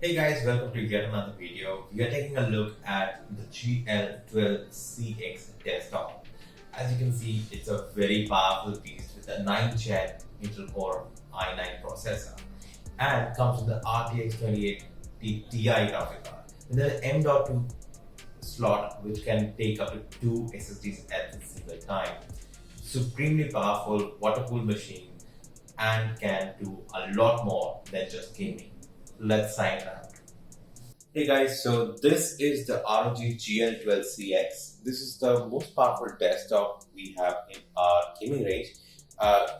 Hey guys, welcome to yet another video. We are taking a look at the GL12CX desktop. As you can see, it's a very powerful piece with a 9-gen Intel Core i9 processor and comes with the RTX 2080 Ti graphic card with an M.2 slot which can take up to 2 SSDs at the single time. Supremely powerful, water-cooled machine and can do a lot more than just gaming. Let's sign out. Hey guys, so this is the ROG GL12CX. This is the most powerful desktop we have in our gaming range.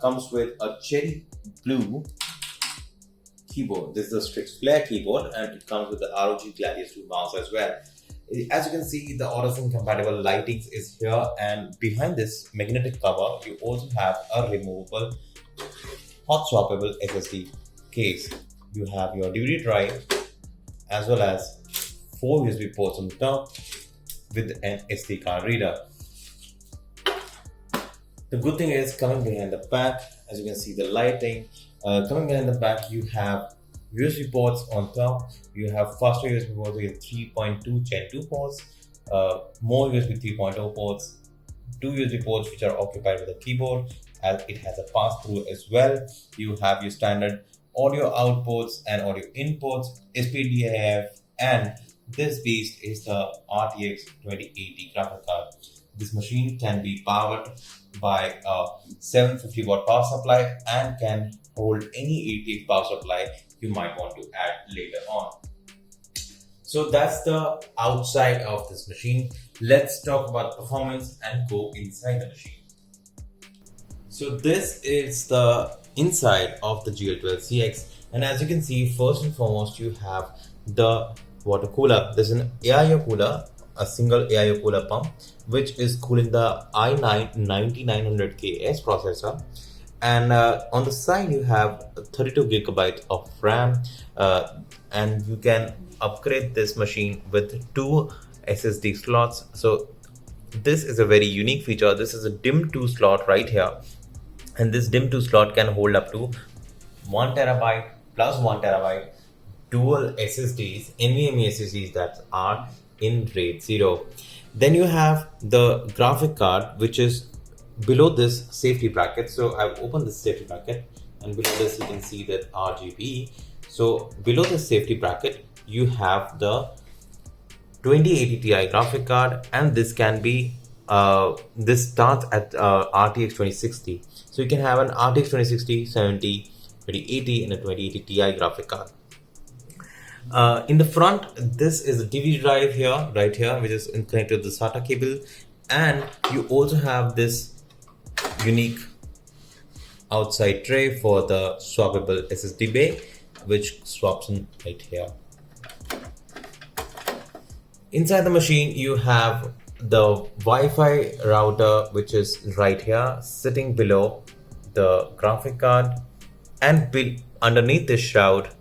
Comes with a cherry blue keyboard. This is the Strix Flare keyboard and it comes with the ROG Gladius 2 mouse as well. As you can see, the Orison compatible lightings is here, and behind this magnetic cover, you also have a removable hot swappable SSD case. You have your DVD drive as well as 4 USB ports on the top with an SD card reader. The good thing is, coming behind the back, as you can see the lighting, coming behind the back you have USB ports on top. You have faster USB ports with 3.2 Gen 2 ports, more USB 3.0 ports, 2 USB ports which are occupied with a keyboard, as it has a pass-through as well. You have your standard audio outputs and audio inputs, SPDIF, and this beast is the RTX 2080 graphic card. This machine can be powered by a 750 watt power supply and can hold any 88 power supply you might want to add later on. So that's the outside of this machine. Let's talk about performance and go inside the machine. So this is the inside of the GL12CX, and as you can see, first and foremost you have the water cooler. There's an AIO cooler, a single AIO cooler pump which is cooling the i9 9900KS processor, and on the side you have 32 GB of RAM, and you can upgrade this machine with 2 SSD slots. So this is a very unique feature. This is a DIMM.2 slot right here, and this DIMM.2 slot can hold up to 1 TB plus 1 TB dual SSDs, NVMe SSDs that are in RAID 0. Then you have the graphic card which is below this safety bracket. So I've opened this safety bracket, and below this you can see that RGB. So below the safety bracket you have the 2080 Ti graphic card, and this can be this starts at RTX 2060. So you can have an RTX 2060, 70, 2080 and a 2080 Ti graphic card. In the front, this is a DVD drive here, right here, which is connected to the SATA cable, and you also have this unique outside tray for the swappable SSD bay, which swaps in right here. Inside the machine, you have the Wi-Fi router, which is right here, sitting below the graphic card, and underneath this shroud,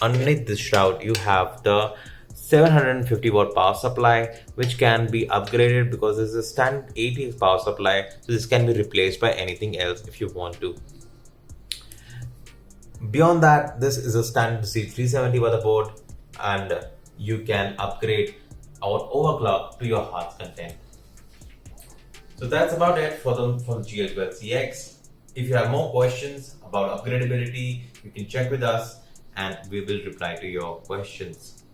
you have the 750 watt power supply, which can be upgraded because this is a standard 80 power supply. So this can be replaced by anything else if you want to. Beyond that, this is a standard C370 motherboard, and you can upgrade or overclock to your heart's content. So that's about it for the GL12CX. If you have more questions about upgradability, you can check with us and we will reply to your questions.